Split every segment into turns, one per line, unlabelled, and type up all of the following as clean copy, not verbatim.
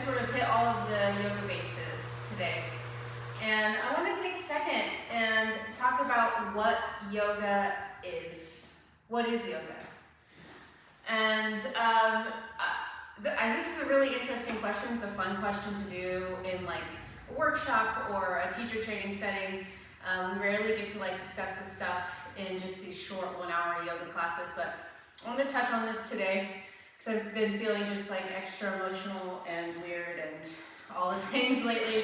sort of hit all of the yoga bases today. And I want to take a second and talk about what yoga is. What is yoga? And this is a really interesting question. It's a fun question to do in like a workshop or a teacher training setting. We rarely get to like discuss this stuff in just these short 1-hour yoga classes, but I want to touch on this today because I've been feeling just like extra emotional and weird and all the things lately.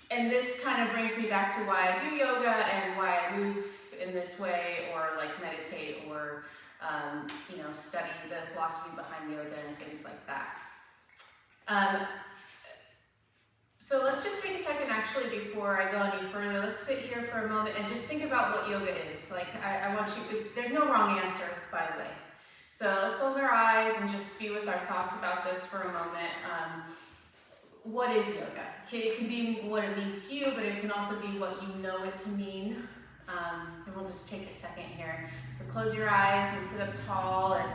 And this kind of brings me back to why I do yoga and why I move in this way, or like meditate, or study the philosophy behind yoga and things like that. So let's just take a second actually before I go any further. Let's sit here for a moment and just think about what yoga is. Like I want you, there's no wrong answer, by the way. So let's close our eyes and just be with our thoughts about this for a moment. What is yoga? It can be what it means to you, but it can also be what you know it to mean. And we'll just take a second here. So close your eyes and sit up tall and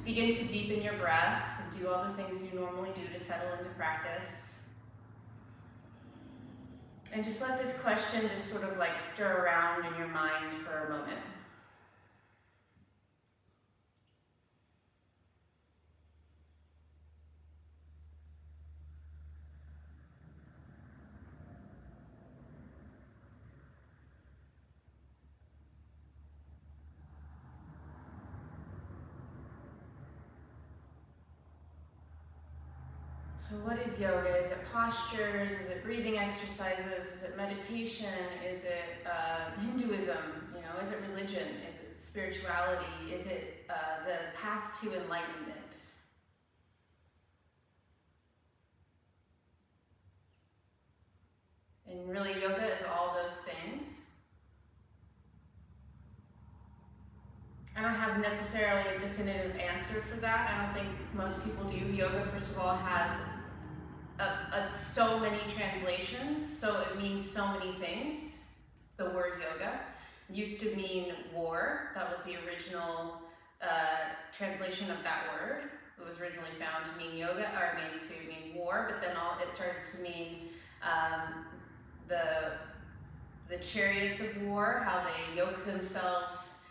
begin to deepen your breath and do all the things you normally do to settle into practice. And just let this question just sort of like stir around in your mind for a moment. So what is yoga? Is it postures? Is it breathing exercises? Is it meditation? Is it Hinduism? Is it religion? Is it spirituality? Is it the path to enlightenment? And really, yoga is all those things. I don't have necessarily a definitive answer for that. I don't think most people do. Yoga, first of all, has so many translations, so it means so many things. The word yoga used to mean war. That was the original translation of that word. It was originally found to mean yoga, or to mean war, but then it started to mean the chariots of war, how they yoke themselves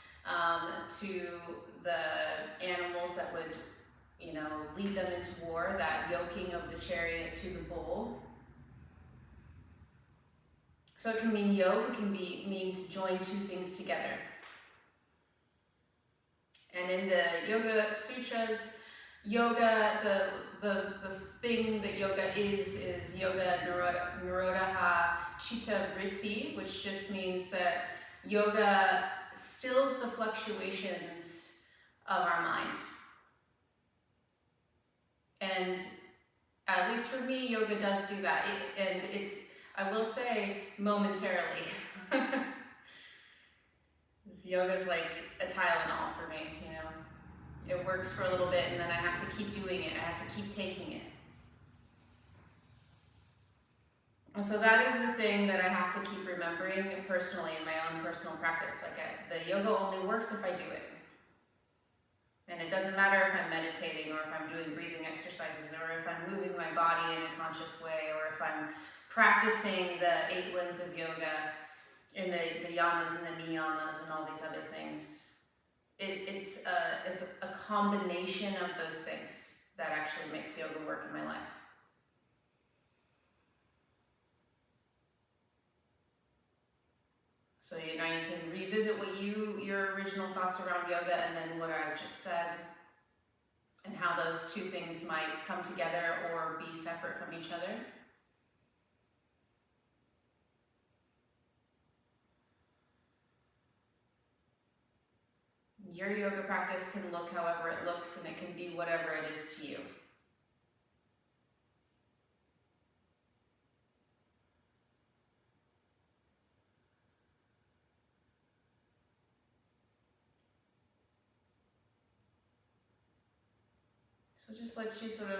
to the animals that would, lead them into war, that yoking of the chariot to the bull. So it can mean yoke, it can mean to join two things together. And in the Yoga Sutras, yoga, the thing that yoga is yoga nirodha chitta vritti, which just means that yoga stills the fluctuations of our mind. And at least for me, yoga does do that. And it's, I will say, momentarily. This yoga is like a Tylenol for me, It works for a little bit and then I have to keep doing it. I have to keep taking it. And so that is the thing that I have to keep remembering personally in my own personal practice. The yoga only works if I do it. And it doesn't matter if I'm meditating or if I'm doing breathing exercises or if I'm moving my body in a conscious way or if I'm practicing the 8 limbs of yoga in the yamas and the niyamas and all these other things. It's a combination of those things that actually makes yoga work in my life. So, you can revisit what your original thoughts around yoga and then what I've just said and how those two things might come together or be separate from each other. Your yoga practice can look however it looks, and it can be whatever it is to you. So just let you sort of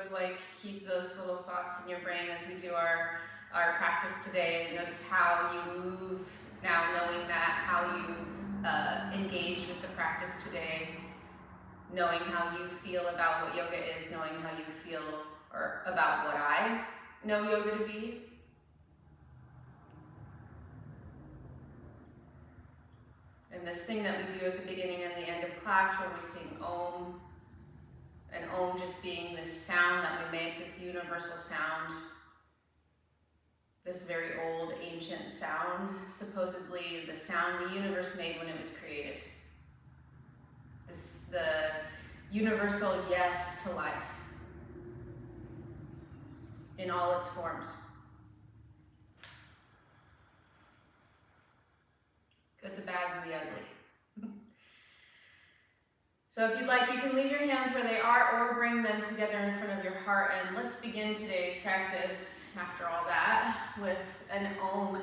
keep those little thoughts in your brain as we do our practice today. Notice how you move now, knowing that, how you engage with the practice today, knowing how you feel about what yoga is, knowing how you feel or about what I know yoga to be. And this thing that we do at the beginning and the end of class where we sing Om, and Om just being this sound that we make, this universal sound, this very old, ancient sound, supposedly the sound the universe made when it was created. This, the universal yes to life in all its forms. Good, the bad, and the ugly. So if you'd like, you can leave your hands where they are or bring them together in front of your heart. And let's begin today's practice, after all that, with an Om.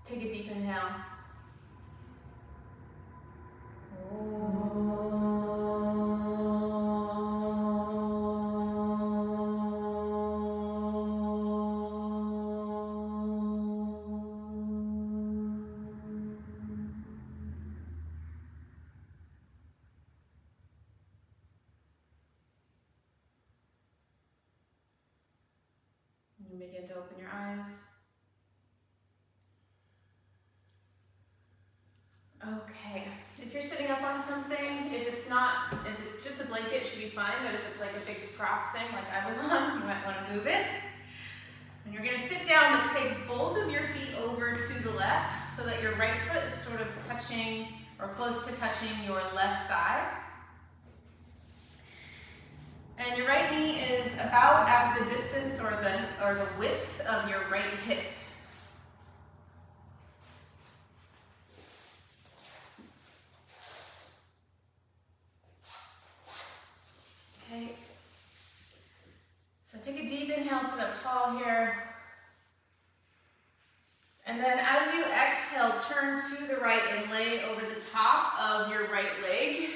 Take a deep inhale. Om. And begin to open your eyes. Okay, if you're sitting up on something, if it's just a blanket, it should be fine, but if it's like a big prop thing like I was on, you might want to move it. And you're gonna sit down, but take both of your feet over to the left so that your right foot is sort of touching or close to touching your left thigh. And your right knee is about at the distance or the width of your right hip. Okay. So take a deep inhale, sit up tall here. And then as you exhale, turn to the right and lay over the top of your right leg.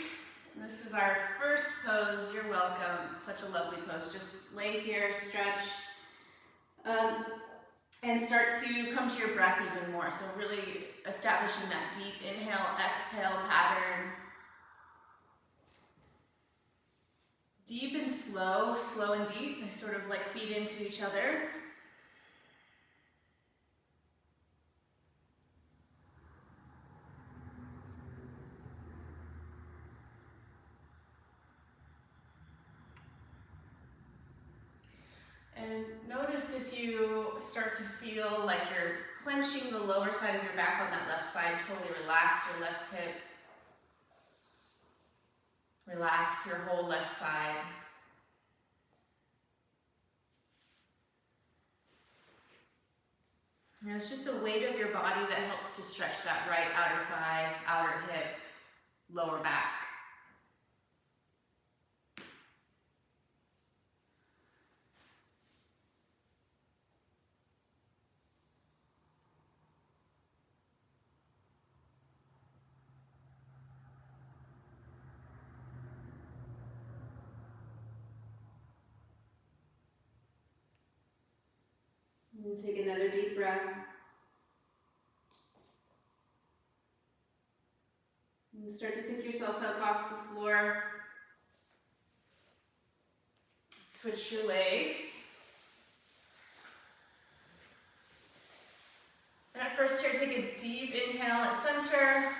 This is our first pose. You're welcome. It's such a lovely pose. Just lay here, stretch, and start to come to your breath even more. So really establishing that deep inhale, exhale pattern. Deep and slow, slow and deep. They sort of like feed into each other. And notice if you start to feel like you're clenching the lower side of your back on that left side, totally relax your left hip. Relax your whole left side. And it's just the weight of your body that helps to stretch that right outer thigh, outer hip, lower back. And take another deep breath. And start to pick yourself up off the floor. Switch your legs. And at first here, take a deep inhale at center.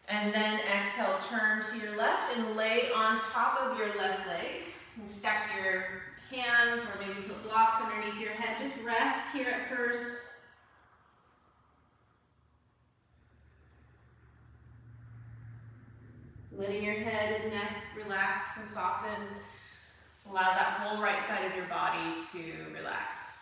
And then exhale, turn to your left and lay on top of your left leg. And stack your hands or maybe put blocks underneath your head. Just rest here at first. Letting your head and neck relax and soften. Allow that whole right side of your body to relax.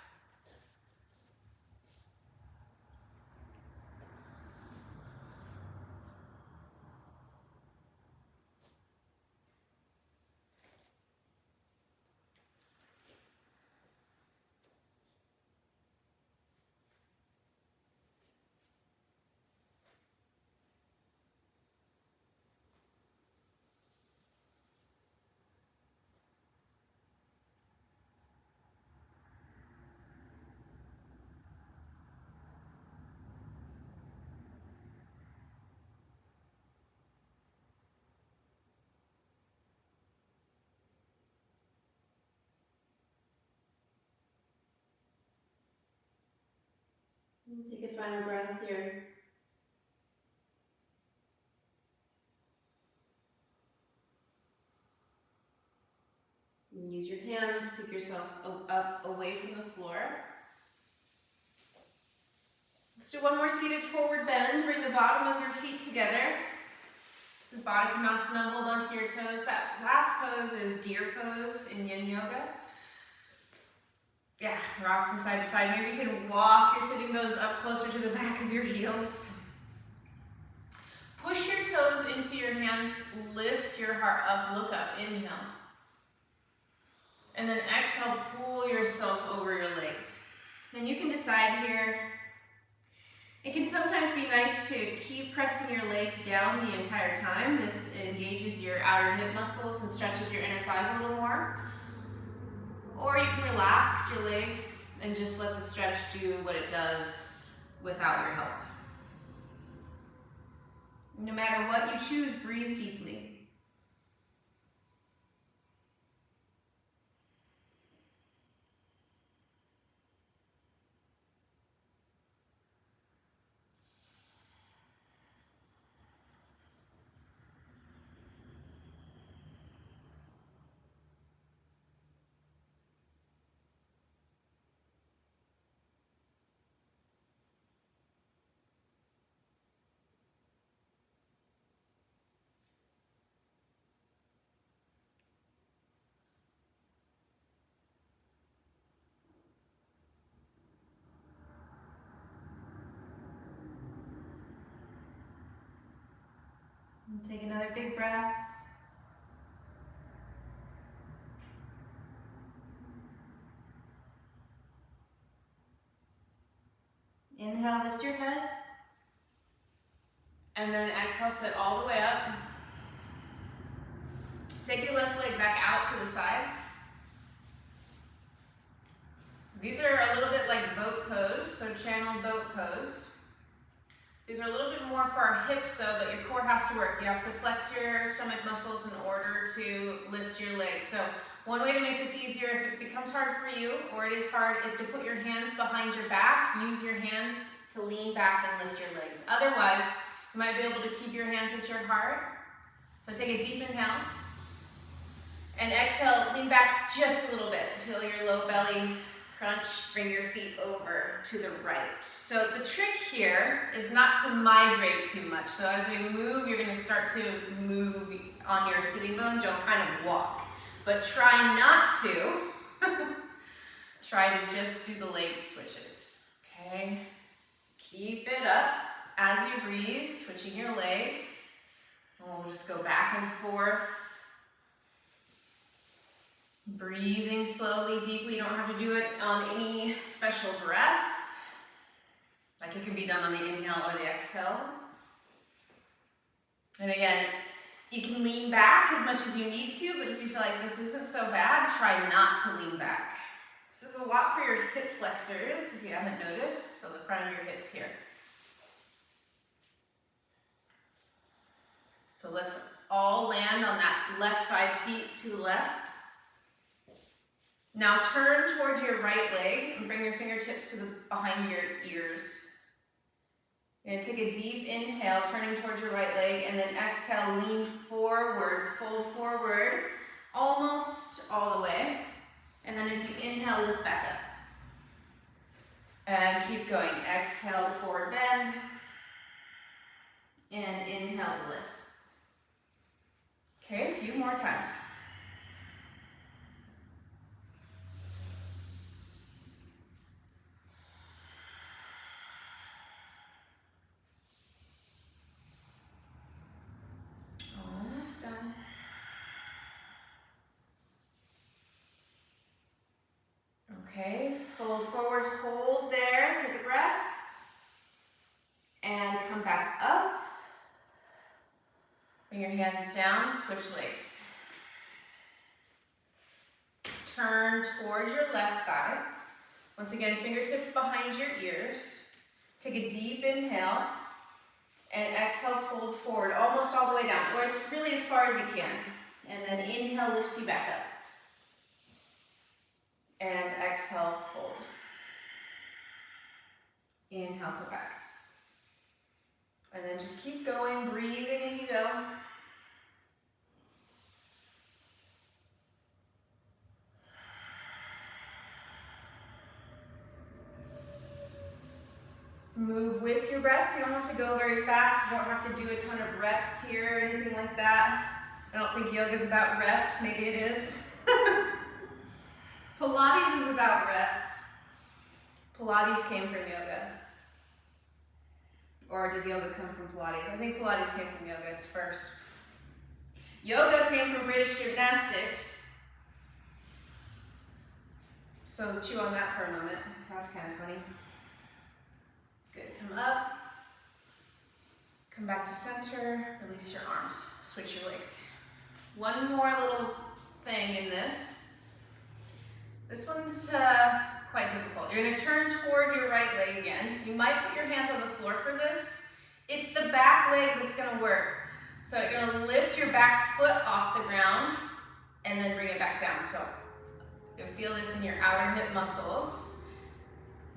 Take a final breath here. Use your hands, pick yourself up away from the floor. Let's do one more seated forward bend. Bring the bottom of your feet together. This is Baddha Konasana. Hold on to your toes. That last pose is deer pose in yin yoga. Yeah, rock from side to side. Maybe you can walk your sitting bones up closer to the back of your heels. Push your toes into your hands. Lift your heart up. Look up. Inhale. And then exhale, pull yourself over your legs. Then you can decide here. It can sometimes be nice to keep pressing your legs down the entire time. This engages your outer hip muscles and stretches your inner thighs a little more. Or you can relax your legs and just let the stretch do what it does without your help. No matter what you choose, breathe deeply. And take another big breath. Inhale, lift your head. And then exhale, sit all the way up. Take your left leg back out to the side. These are a little bit like boat pose, so channel boat pose. These are a little bit more for our hips though, but your core has to work. You have to flex your stomach muscles in order to lift your legs. So one way to make this easier, if it becomes hard for you, or it is hard, is to put your hands behind your back. Use your hands to lean back and lift your legs. Otherwise, you might be able to keep your hands at your heart. So take a deep inhale. And exhale, lean back just a little bit. Feel your low belly crunch, bring your feet over to the right. So the trick here is not to migrate too much. So as we move, you're gonna start to move on your sitting bones. You'll kind of walk, but try not to. Try to just do the leg switches, okay? Keep it up as you breathe, switching your legs. And we'll just go back and forth. Breathing slowly, deeply. You don't have to do it on any special breath. Like it can be done on the inhale or the exhale. And again, you can lean back as much as you need to, but if you feel like this isn't so bad, try not to lean back. This is a lot for your hip flexors, if you haven't noticed. So the front of your hips here. So let's all land on that left side, feet to the left. Now turn towards your right leg and bring your fingertips to behind your ears. You're gonna take a deep inhale, turning towards your right leg, and then exhale, lean forward, fold forward, almost all the way. And then as you inhale, lift back up. And keep going. Exhale, forward bend. And inhale, lift. Okay, a few more times. Almost done. Okay, fold forward, hold there, take a breath. And come back up. Bring your hands down, switch legs. Turn towards your left thigh. Once again, fingertips behind your ears. Take a deep inhale. And exhale, fold forward, almost all the way down, or really as far as you can. And then inhale, lifts you back up. And exhale, fold. Inhale, come back. And then just keep going, breathing as you go. Move with your breath, so you don't have to go very fast. You don't have to do a ton of reps here or anything like that. I don't think yoga is about reps, maybe it is. Pilates is about reps. Pilates came from yoga. Or did yoga come from Pilates? I think Pilates came from yoga, it's first. Yoga came from British gymnastics. So chew on that for a moment. That's kind of funny. Good, come up. Come back to center, release your arms, switch your legs. One more little thing in this. This one's quite difficult. You're gonna turn toward your right leg again. You might put your hands on the floor for this. It's the back leg that's gonna work. So you're gonna lift your back foot off the ground and then bring it back down. So you'll feel this in your outer hip muscles,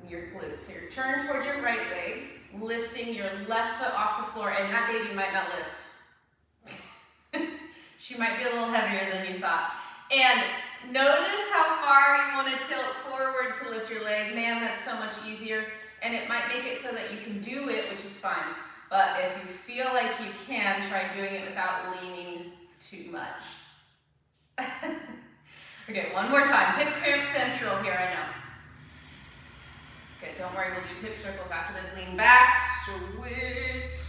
your glutes. So you're turned towards your right leg, lifting your left foot off the floor, and that baby might not lift. She might be a little heavier than you thought. And notice how far you want to tilt forward to lift your leg. Man, that's so much easier. And it might make it so that you can do it, which is fine. But if you feel like you can, try doing it without leaning too much. Okay, one more time. Hip cramp central here, I know. Good, don't worry, we'll do hip circles after this. Lean back, switch.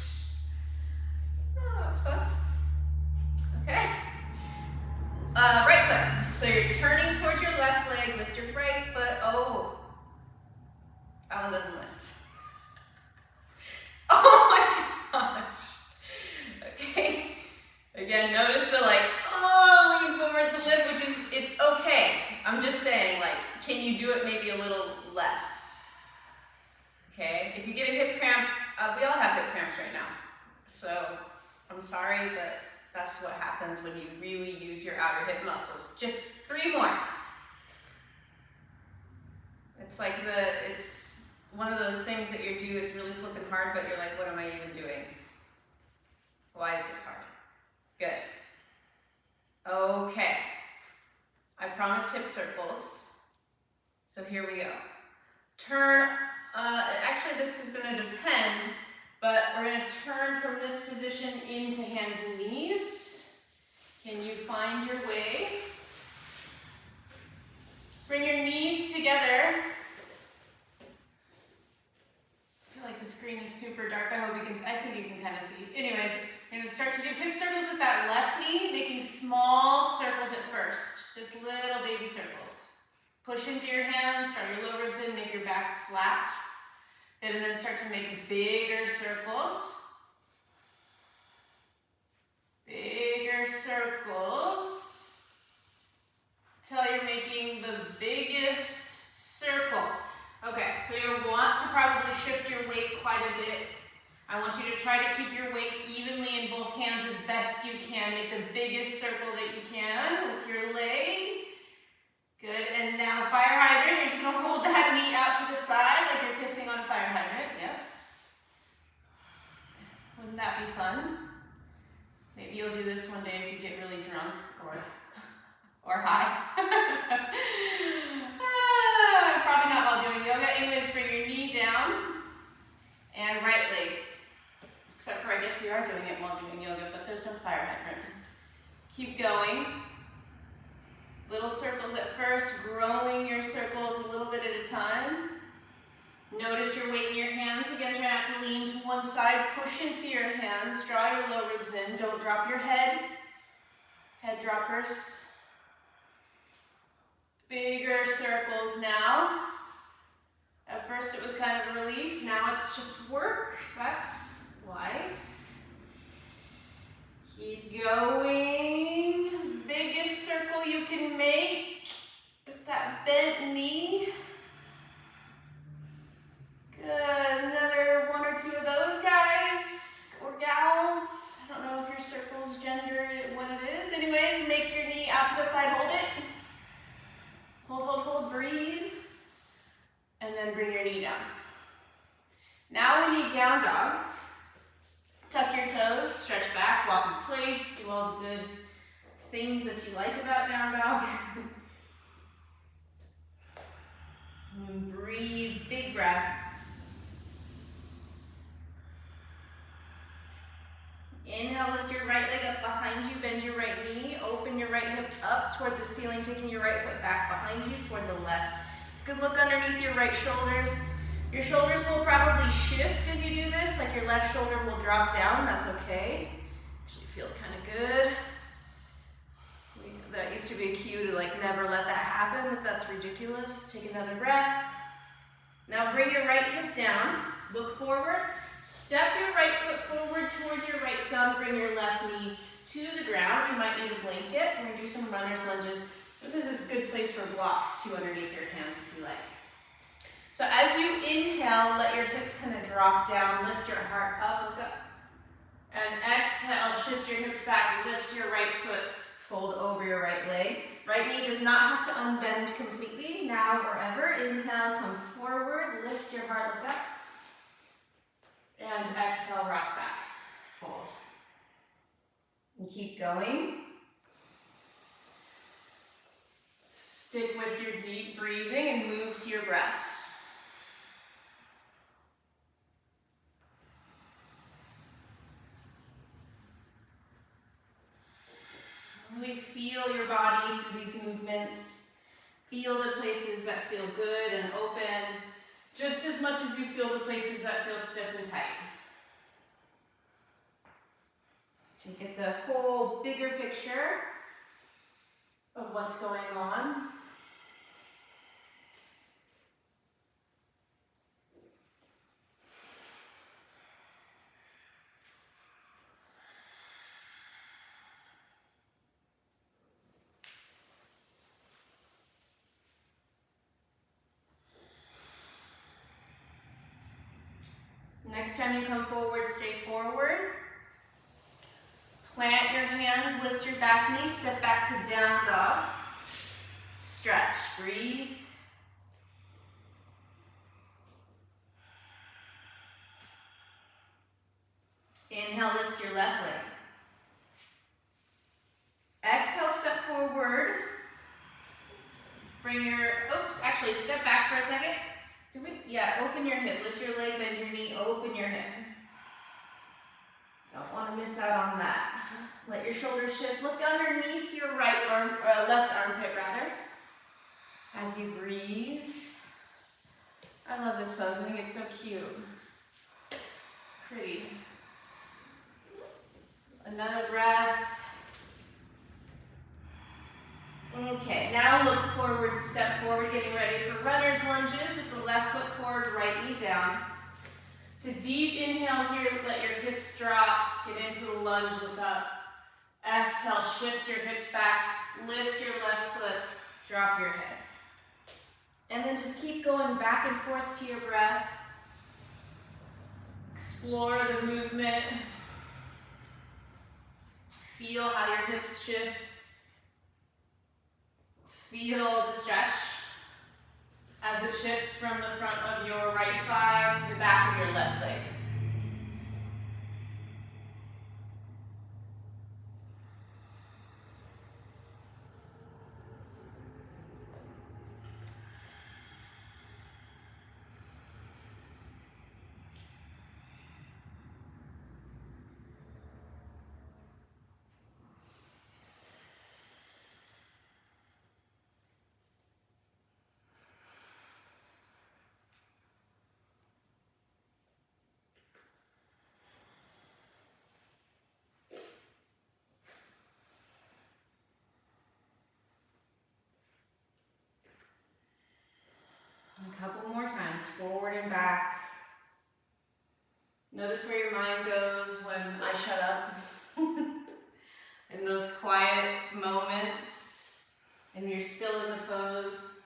Oh, that was fun. Okay. Right foot. So you're turning towards your left leg, lift your right foot. Oh, that one doesn't lift. Oh my gosh. Okay. Again, notice the lean forward to lift, which is, it's okay. I'm just saying, can you do it maybe a little less? Okay. If you get a hip cramp, we all have hip cramps right now. So I'm sorry, but that's what happens when you really use your outer hip muscles. Just 3 more. It's one of those things that you do is really flipping hard, but you're like, what am I even doing? Why is this hard? Good. Okay. I promised hip circles. So here we go. Turn, actually this is gonna depend, but we're going to turn from this position into hands and knees. Can you find your way? Bring your knees together. I feel like the screen is super dark. I think you can kind of see. Anyways, you're going to start to do hip circles with that left knee, making small circles at first. Just little baby circles. Push into your hands, draw your low ribs in, make your back flat. And then start to make bigger circles. Bigger circles. Till you're making the biggest circle. Okay, so you'll want to probably shift your weight quite a bit. I want you to try to keep your weight evenly in both hands as best you can. Make the biggest circle that you can with your leg. Good, and now fire hydrant, you're just gonna hold that knee out to the side like you're pissing on a fire hydrant, yes. Wouldn't that be fun? Maybe you'll do this one day if you get really drunk or high. Probably not while doing yoga. Anyways, bring your knee down and right leg. Except for I guess we are doing it while doing yoga, but there's no fire hydrant. Keep going. Little circles at first, growing your circles a little bit at a time. Notice your weight in your hands. Again, try not to lean to one side. Push into your hands. Draw your low ribs in. Don't drop your head. Head droppers. Bigger circles now. At first it was kind of a relief. Now it's just work. That's life. Keep going. Biggest circle you can make with that bent knee. Good. Another 1 or 2 of those guys or gals. I don't know if your circle's gender, what it is. Anyways, make your knee out to the side. Hold it. Hold, hold, hold. Breathe. And then bring your knee down. down dog. Tuck your toes, stretch back, walk in place, do all the good things that you like about down dog. And breathe, big breaths. Inhale, lift your right leg up behind you, bend your right knee, open your right hip up toward the ceiling, taking your right foot back behind you toward the left. Good look underneath your right shoulders. Your shoulders will probably shift as you do this, like your left shoulder will drop down, that's okay. Actually feels kind of good. That used to be a cue to like never let that happen, that's ridiculous. Take another breath. Now bring your right hip down, look forward, step your right foot forward towards your right thumb, bring your left knee to the ground. You might need a blanket. We're gonna do some runner's lunges. This is a good place for blocks too underneath your hands if you like. So as you inhale, let your hips kind of drop down, lift your heart up, look up. And exhale, shift your hips back, lift your right foot, fold over your right leg. Right knee does not have to unbend completely, now or ever. Inhale, come forward, lift your heart, look up. And exhale, rock back, fold. And keep going. Stick with your deep breathing and move to your breath. Really feel your body through these movements. Feel the places that feel good and open, just as much as you feel the places that feel stiff and tight. So you get the whole bigger picture of what's going on. Next time you come forward, stay forward. Plant your hands, lift your back knee, step back to down dog. Stretch, breathe. Inhale, lift your left leg. Exhale, step forward. Bring your, actually step back for a second. Open your hip, lift your leg, bend your knee, open your hip. Don't want to miss out on that. Let your shoulders shift, look underneath your left armpit rather. As you breathe. I love this pose, I think it's so cute. Pretty. Another breath. Okay, now look forward, step forward, getting ready for runner's lunges with the left foot forward, right knee down. It's a deep inhale here, let your hips drop, get into the lunge, look up. Exhale, shift your hips back, lift your left foot, drop your head. And then just keep going back and forth to your breath. Explore the movement. Feel how your hips shift. Feel the stretch as it shifts from the front of your right thigh to the back of your left leg. A couple more times, forward and back. Notice where your mind goes when I shut up. In those quiet moments, and you're still in the pose,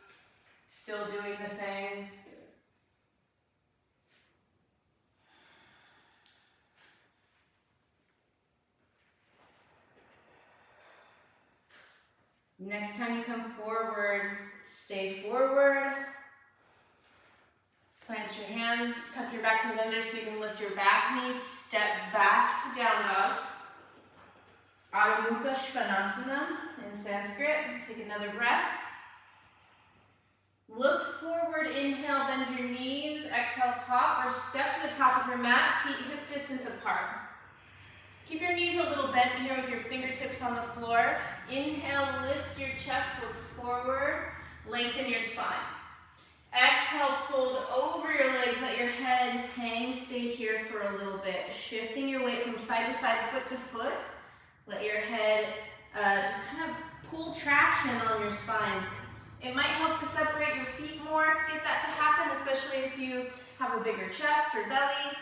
still doing the thing. Next time you come forward, stay forward. Plant your hands, tuck your back toes under so you can lift your back knee, step back to down dog. Adho Mukha Shavasana in Sanskrit. Take another breath. Look forward, inhale, bend your knees, exhale, hop or step to the top of your mat, feet hip distance apart. Keep your knees a little bent here with your fingertips on the floor. Inhale, lift your chest, look forward, lengthen your spine. Exhale, fold over your legs, let your head hang, stay here for a little bit. Shifting your weight from side to side, foot to foot. Let your head just kind of pull traction on your spine. It might help to separate your feet more to get that to happen, especially if you have a bigger chest or belly.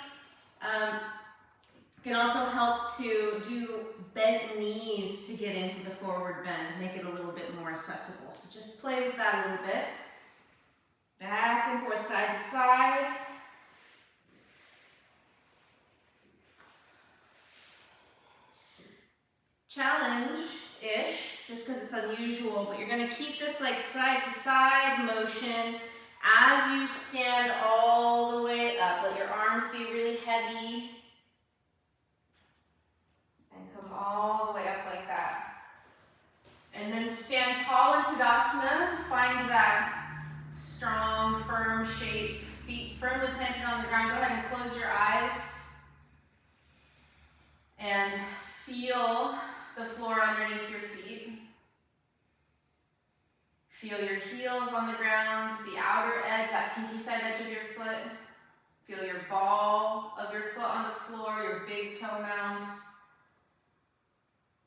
It can also help to do bent knees to get into the forward bend, make it a little bit more accessible. So just play with that a little bit. Back and forth, side to side. Challenge-ish, just because it's unusual, but you're going to keep this like side to side motion as you stand all the way up. Let your arms be really heavy. And come all the way up like that. And then stand tall in Tadasana. Find that strong, firm shape. Feet firmly planted on the ground. Go ahead and close your eyes. And feel the floor underneath your feet. Feel your heels on the ground, the outer edge, that pinky side edge of your foot. Feel your ball of your foot on the floor, your big toe mound.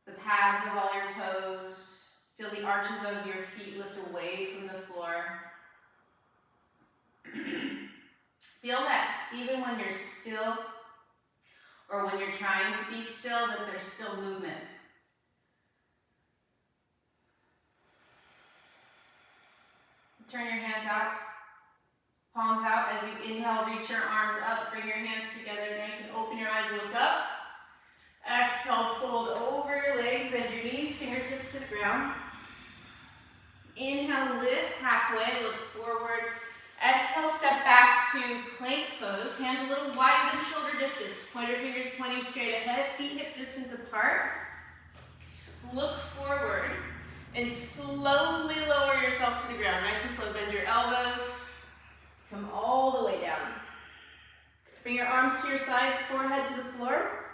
The pads of all your toes. Feel the arches of your feet lift away from the floor. Feel that even when you're still, or when you're trying to be still, that there's still movement. Turn your hands out, palms out. As you inhale, reach your arms up, bring your hands together. Now you can open your eyes, look up. Exhale, fold over your legs, bend your knees, fingertips to the ground. Inhale, lift halfway, look forward. Exhale, step back to plank pose. Hands a little wider than shoulder distance. Pointer fingers pointing straight ahead, feet hip distance apart. Look forward. And slowly lower yourself to the ground. Nice and slow. Bend your elbows. Come all the way down. Bring your arms to your sides, forehead to the floor.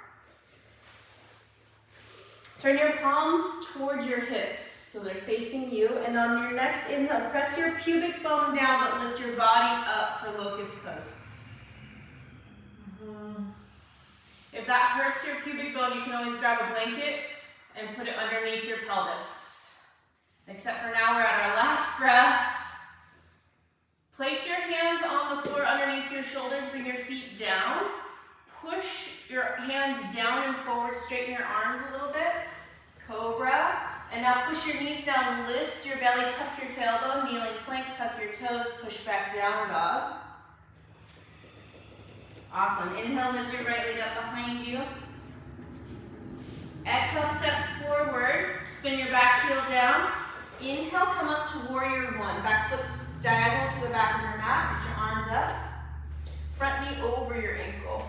Turn your palms toward your hips so they're facing you. And on your next inhale, press your pubic bone down but lift your body up for Locus pose. If that hurts your pubic bone, you can always grab a blanket and put it underneath your pelvis. Except for now, we're at our last breath. Place your hands on the floor underneath your shoulders. Bring your feet down. Push your hands down and forward. Straighten your arms a little bit. Cobra. And now push your knees down. Lift your belly. Tuck your tailbone. Kneeling plank. Tuck your toes. Push back down dog. Awesome. Inhale, lift your right leg up behind you. Exhale, step forward. Spin your back heel down. Inhale, come up to warrior one. Back foot's diagonal to the back of your mat. Reach your arms up. Front knee over your ankle.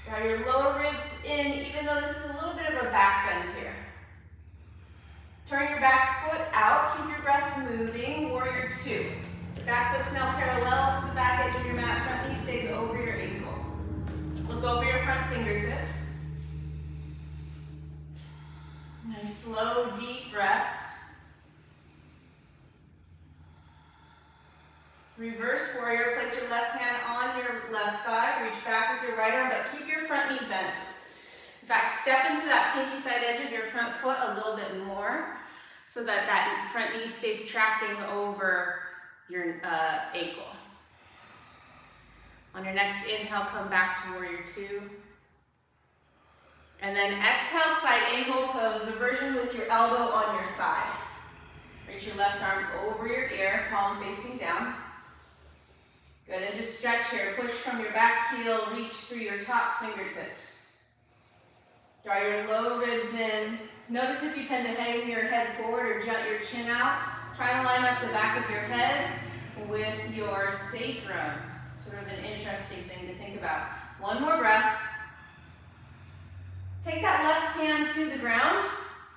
Draw your lower ribs in, even though this is a little bit of a back bend here. Turn your back foot out. Keep your breath moving. Warrior two. Back foot's now parallel to the back edge of your mat. Front knee stays over your ankle. Look over your front fingertips. Nice, slow, deep breaths. Reverse warrior, place your left hand on your left thigh, reach back with your right arm, but keep your front knee bent. In fact, step into that pinky side edge of your front foot a little bit more so that that front knee stays tracking over your ankle. On your next inhale, come back to warrior two. And then exhale, side angle pose, the version with your elbow on your thigh. Reach your left arm over your ear, palm facing down. Good, and just stretch here. Push from your back heel, reach through your top fingertips. Draw your low ribs in. Notice if you tend to hang your head forward or jut your chin out. Try to line up the back of your head with your sacrum. Sort of an interesting thing to think about. One more breath. Take that left hand to the ground,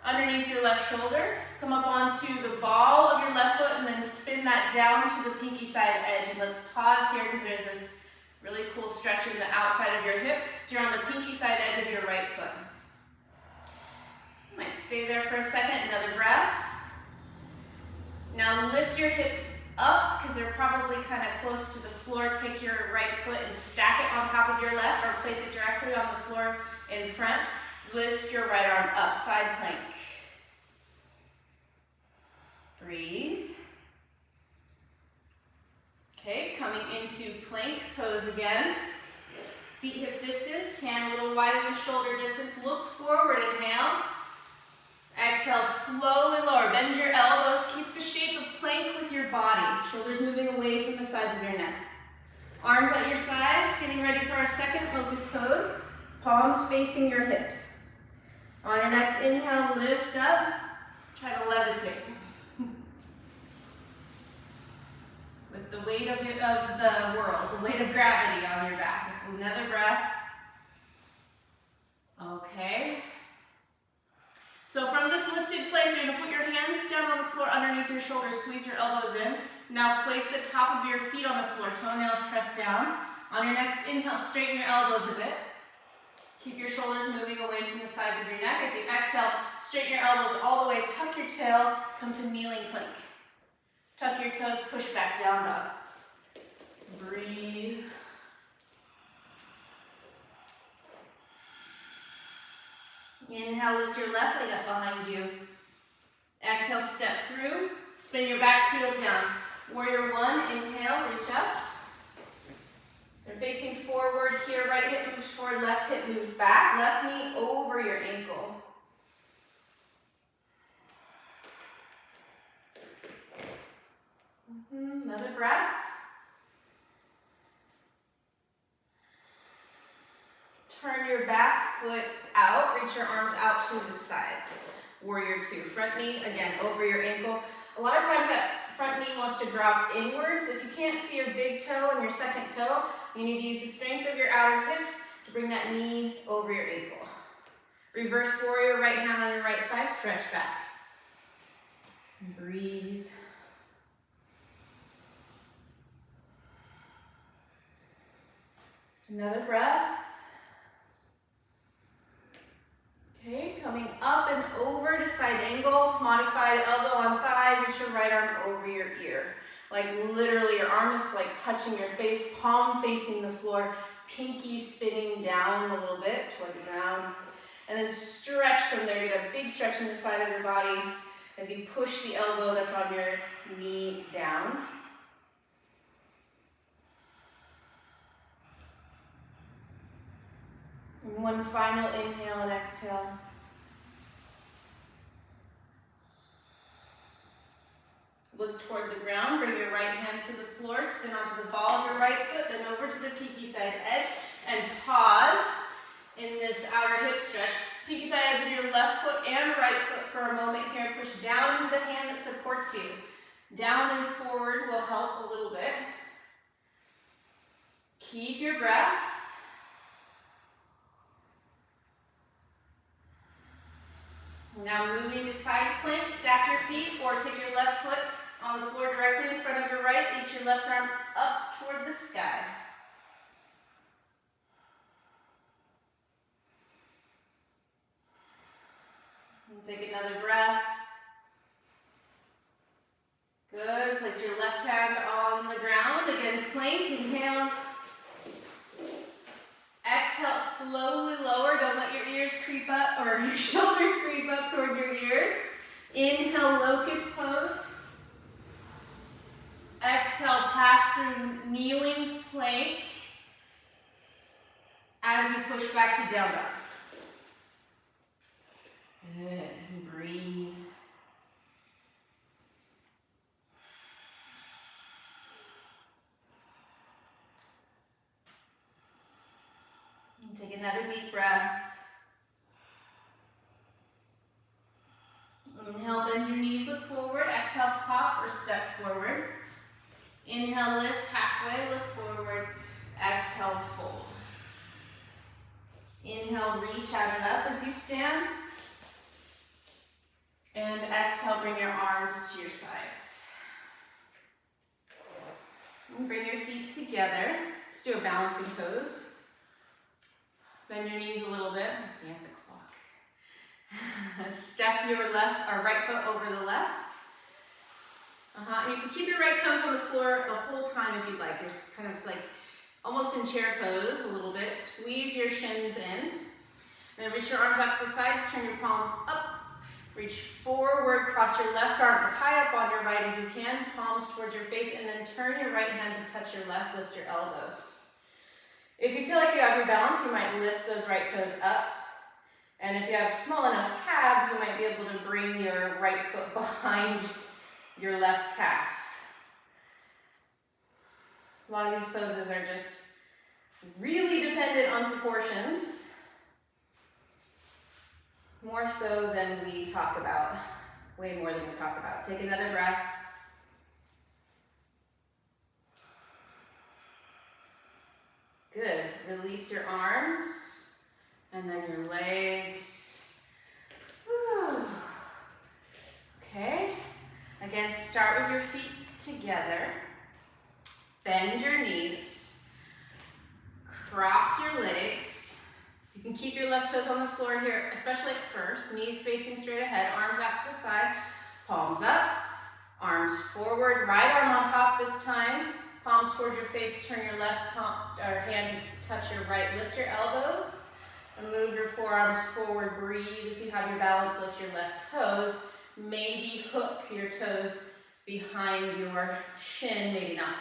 underneath your left shoulder. Come up onto the ball of your left foot and then spin that down to the pinky side edge. And let's pause here because there's this really cool stretch in the outside of your hip. So you're on the pinky side edge of your right foot. You might stay there for a second, another breath. Now lift your hips up because they're probably kind of close to the floor. Take your right foot and stack it on top of your left or place it directly on the floor in front. Lift your right arm up, side plank. Breathe. Okay, coming into plank pose again. Feet hip distance, hand a little wider than shoulder distance. Look forward, inhale. Exhale, slowly lower. Bend your elbows. Keep the shape of plank with your body. Shoulders moving away from the sides of your neck. Arms at your sides, getting ready for our second locus pose. Palms facing your hips. On your next inhale, lift up. Try to levitate. With the weight of the world, the weight of gravity on your back. Another breath. Okay. So from this lifted place, you're going to put your hands down on the floor underneath your shoulders. Squeeze your elbows in. Now place the top of your feet on the floor. Toenails pressed down. On your next inhale, straighten your elbows a bit. Keep your shoulders moving away from the sides of your neck. As you exhale, straighten your elbows all the way. Tuck your tail. Come to kneeling plank. Tuck your toes. Push back, down dog. Breathe. Inhale, lift your left leg up behind you. Exhale, step through. Spin your back heel down. Warrior one, inhale, reach up. You're facing forward here. Right hip moves forward, left hip moves back. Left knee over your ankle. Another breath. Turn your back foot out. Reach your arms out to the sides. Warrior two. Front knee, again, over your ankle. A lot of times that front knee wants to drop inwards. If you can't see your big toe and your second toe, you need to use the strength of your outer hips to bring that knee over your ankle. Reverse warrior, right hand on your right thigh, stretch back. Breathe. Another breath. Okay, coming up and over to side angle, modified elbow on thigh, reach your right arm over your ear. Like literally your arm is like touching your face, palm facing the floor, pinky spinning down a little bit toward the ground. And then stretch from there, get a big stretch in the side of your body as you push the elbow that's on your knee down. And one final inhale and exhale. Look toward the ground, bring your right hand to the floor, spin onto the ball of your right foot, then over to the pinky side edge, and pause in this outer hip stretch. Pinky side edge of your left foot and right foot for a moment here. Push down into the hand that supports you. Down and forward will help a little bit. Keep your breath. Now moving to side plank, stack your feet or take your left foot on the floor directly in front of your right. Reach your left arm up toward the sky. And take another breath. Good. Place your left hand on the ground. Again, plank. Inhale. Exhale, slowly lower. Don't let your ears creep up, or your shoulders creep up towards your ears. Inhale, locus pose. Exhale, pass through kneeling plank as you push back to down dog. Good. Breathe. Take another deep breath. Inhale, bend your knees, look forward. Exhale, pop or step forward. Inhale, lift halfway, look forward. Exhale, fold. Inhale, reach out and up as you stand. And exhale, bring your arms to your sides. And bring your feet together. Let's do a balancing pose. Bend your knees a little bit. Looking at the clock. Step your right foot over the left. And you can keep your right toes on the floor the whole time if you'd like. You're kind of like almost in chair pose a little bit. Squeeze your shins in. And then reach your arms out to the sides. Turn your palms up. Reach forward. Cross your left arm as high up on your right as you can. Palms towards your face. And then turn your right hand to touch your left. Lift your elbows. If you feel like you have your balance, you might lift those right toes up. And if you have small enough calves, you might be able to bring your right foot behind your left calf. A lot of these poses are just really dependent on proportions, more so than we talk about, way more than we talk about. Take another breath. Good. Release your arms and then your legs. Whew. Okay. Again, start with your feet together. Bend your knees. Cross your legs. You can keep your left toes on the floor here, especially at first. Knees facing straight ahead, arms out to the side, palms up, arms forward, right arm on top this time. Palms toward your face, turn your left hand to touch your right. Lift your elbows and move your forearms forward. Breathe. If you have your balance, lift your left toes. Maybe hook your toes behind your shin, maybe not.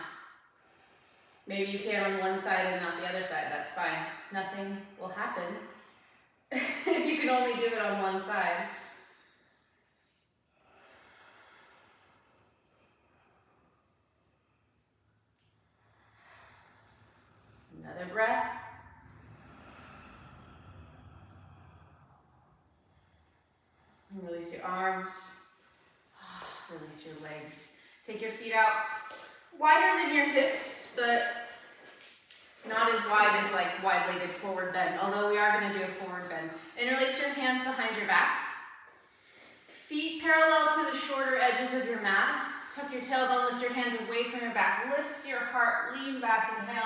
Maybe you can on one side and not the other side, that's fine. Nothing will happen if you can only do it on one side. Another breath. And release your arms. Release your legs. Take your feet out wider than your hips, but not as wide as like wide-legged forward bend, although we are going to do a forward bend. Interlace your hands behind your back. Feet parallel to the shorter edges of your mat. Tuck your tailbone, lift your hands away from your back. Lift your heart, lean back, inhale.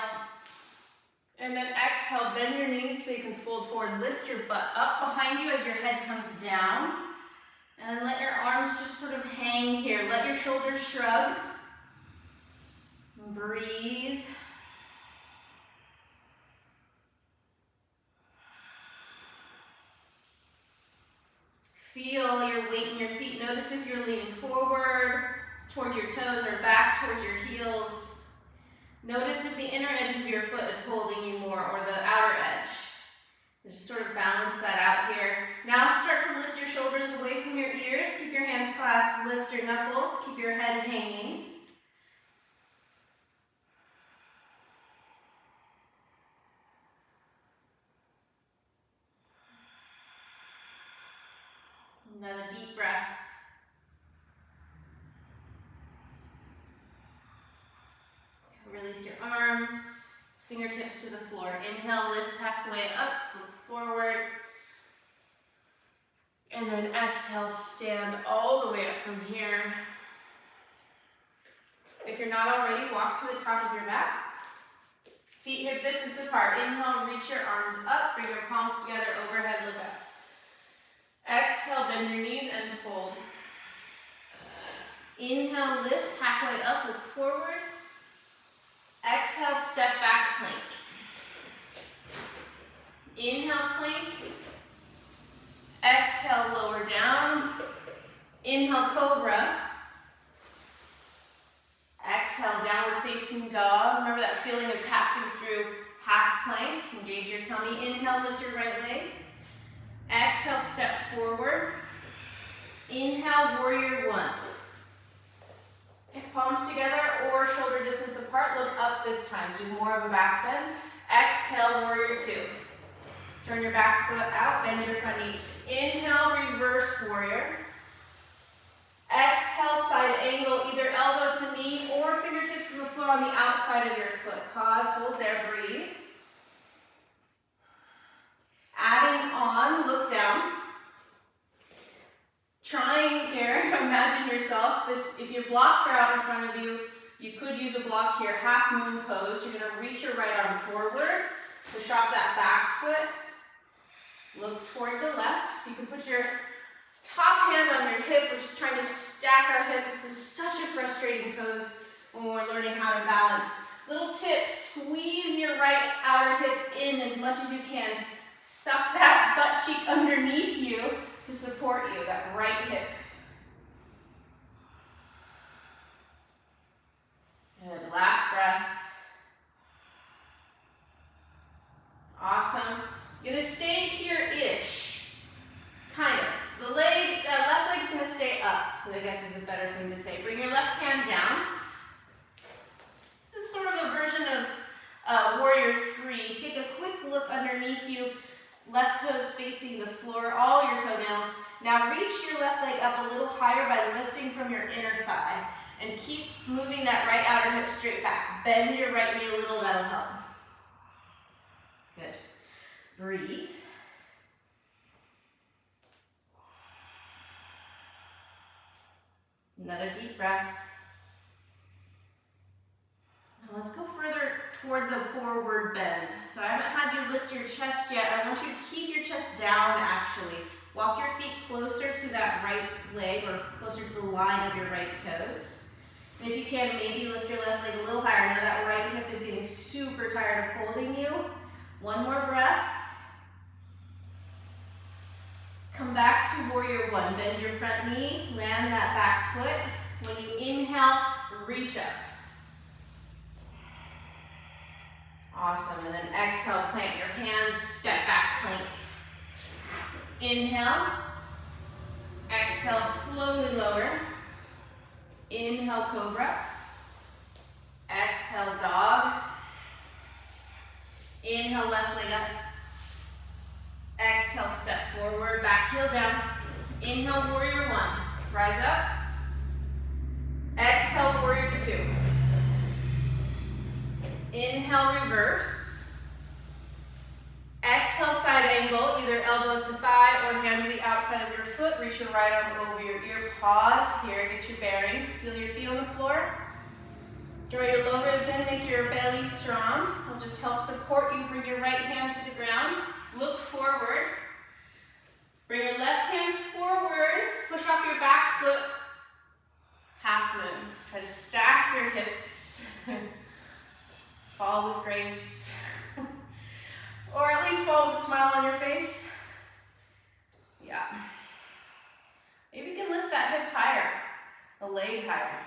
And then exhale, bend your knees so you can fold forward. Lift your butt up behind you as your head comes down. And then let your arms just sort of hang here. Let your shoulders shrug. Breathe. Feel your weight in your feet. Notice if you're leaning forward, towards your toes, or back towards your heels. Notice if the inner edge of your foot is holding you more, or the outer edge. Just sort of balance that out here. Now start to lift your shoulders away from your ears. Keep your hands clasped, lift your knuckles, keep your head hanging. Another deep breath. Release your arms, fingertips to the floor. Inhale, lift halfway up, look forward. And then exhale, stand all the way up from here. If you're not already, walk to the top of your mat. Feet hip distance apart. Inhale, reach your arms up, bring your palms together, overhead, look up. Exhale, bend your knees and fold. Inhale, lift, halfway up, look forward. Exhale, step back, plank. Inhale, plank. Exhale, lower down. Inhale, cobra. Exhale, downward facing dog. Remember that feeling of passing through half plank. Engage your tummy. Inhale, lift your right leg. Exhale, step forward. Inhale, warrior one. Pick palms together or shoulder distance apart. Look up this time. Do more of a back bend. Exhale, warrior two. Turn your back foot out, bend your front knee. Inhale, reverse warrior. Exhale, side angle, either elbow to knee or fingertips to the outside of your foot. Pause, hold there, breathe. Adding on, look down. Trying here, imagine yourself, if your blocks are out in front of you, you could use a block here, half moon pose. You're gonna reach your right arm forward, push off that back foot, look toward the left. You can put your top hand on your hip. We're just trying to stack our hips. This is such a frustrating pose when we're learning how to balance. Little tip, squeeze your right outer hip in as much as you can. Suck that butt cheek underneath you to support you, that right hip. Good, last breath. Awesome. You're gonna stay here-ish, kind of. The left leg's gonna stay up, I guess is a better thing to say. Bring your left hand down. This is sort of a version of Warrior 3. Take a quick look underneath you. Left toes facing the floor, all your toenails. Now reach your left leg up a little higher by lifting from your inner thigh. And keep moving that right outer hip straight back. Bend your right knee a little, that'll help. Good. Breathe. Another deep breath. Now let's go further toward the forward bend. So I haven't had you lift your chest yet. I want you to keep your chest down actually. Walk your feet closer to that right leg or closer to the line of your right toes. And if you can, maybe lift your left leg a little higher. Now that right hip is getting super tired of holding you. One more breath. Come back to Warrior 1. Bend your front knee, land that back foot. When you inhale, reach up. Awesome, and then exhale, plant your hands, step back plank. Inhale, exhale, slowly lower. Inhale, cobra. Exhale, dog. Inhale, left leg up. Exhale, step forward, back heel down. Inhale, Warrior 1. Rise up. Exhale, Warrior 2. Inhale, reverse. Exhale, side angle, either elbow to thigh or hand to the outside of your foot. Reach your right arm over your ear. Pause here, get your bearings. Feel your feet on the floor. Draw your low ribs in, make your belly strong. It'll just help support you. Bring your right hand to the ground. Look forward. Bring your left hand forward. Push off your back foot. Half moon. Try to stack your hips. Fall with grace. Or at least fall with a smile on your face. Yeah. Maybe you can lift that hip higher, the leg higher.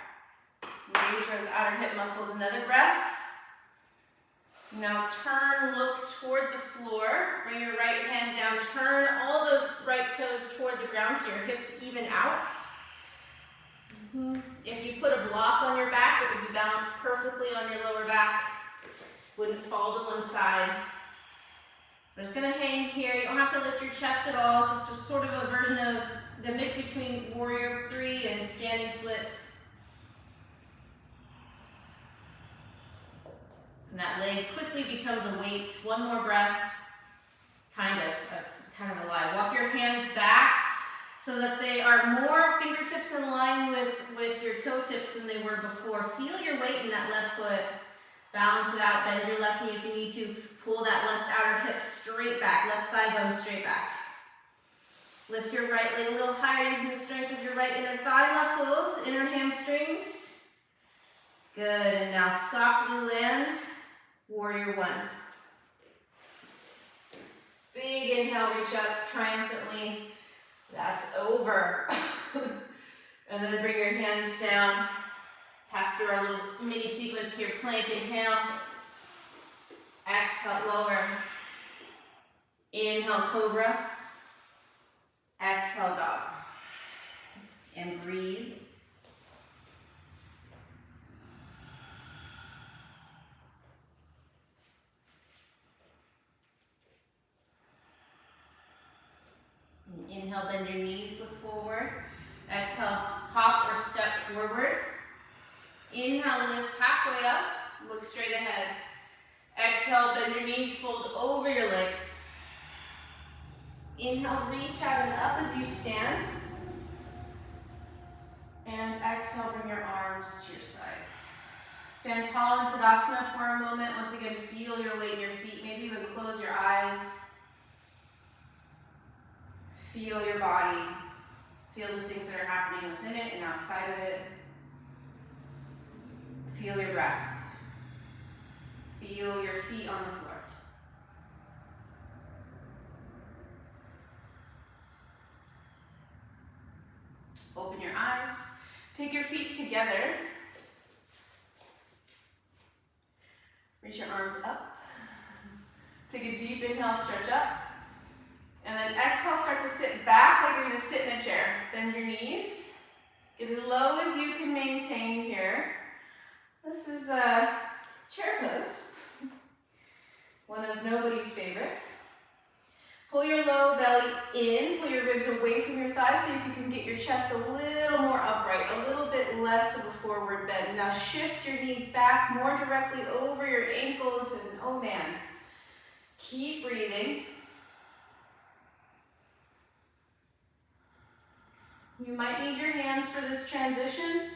Engage those outer hip muscles. Another breath. Now turn, look toward the floor. Bring your right hand down. Turn all those right toes toward the ground so your hips even out. If you put a block on your back, it would be balanced perfectly on your lower back. Wouldn't fall to one side. We're just gonna hang here. You don't have to lift your chest at all. It's just sort of a version of the mix between Warrior 3 and standing splits. And that leg quickly becomes a weight. One more breath. That's kind of a lie. Walk your hands back so that they are more fingertips in line with your toe tips than they were before. Feel your weight in that left foot. Balance it out, bend your left knee if you need to. Pull that left outer hip straight back, left thigh bone straight back. Lift your right leg a little higher using the strength of your right inner thigh muscles, inner hamstrings. Good, and now softly land, Warrior 1. Big inhale, reach up triumphantly. That's over. And then bring your hands down. Pass through our little mini sequence here. Plank, inhale. Exhale, lower. Inhale, cobra. Exhale, dog. And breathe. Inhale, bend your knees, look forward. Exhale, hop or step forward. Inhale, lift halfway up. Look straight ahead. Exhale, bend your knees, fold over your legs. Inhale, reach out and up as you stand. And exhale, bring your arms to your sides. Stand tall in Tadasana for a moment. Once again, feel your weight in your feet. Maybe even close your eyes. Feel your body. Feel the things that are happening within it and outside of it. Feel your breath. Feel your feet on the floor. Open your eyes. Take your feet together. Reach your arms up. Take a deep inhale, stretch up. And then exhale, start to sit back like you're going to sit in a chair. Bend your knees. Get as low as you can maintain here. This is a chair pose. One of nobody's favorites. Pull your low belly in, pull your ribs away from your thighs. See if you can get your chest a little more upright, a little bit less of a forward bend. Now shift your knees back more directly over your ankles and oh man, keep breathing. You might need your hands for this transition.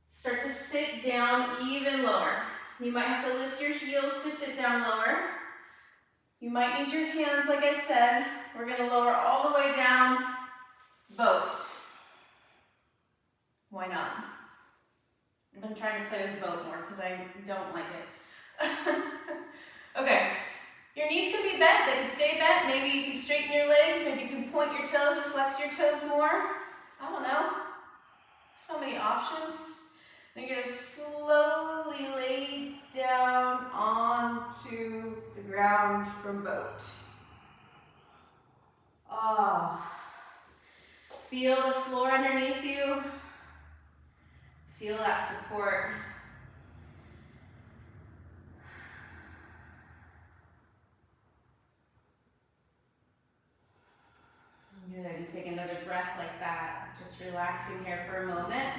Start to sit down even lower. You might have to lift your heels to sit down lower. You might need your hands, like I said. We're going to lower all the way down, boat. Why not? I've been trying to play with the boat more because I don't like it. Okay, your knees can be bent, they can stay bent. Maybe you can straighten your legs, maybe you can point your toes or flex your toes more. I don't know. So many options. Then you're going to slowly lay down onto the ground from boat. Feel the floor underneath you. Feel that support. Good, and take another breath like that. Just relaxing here for a moment.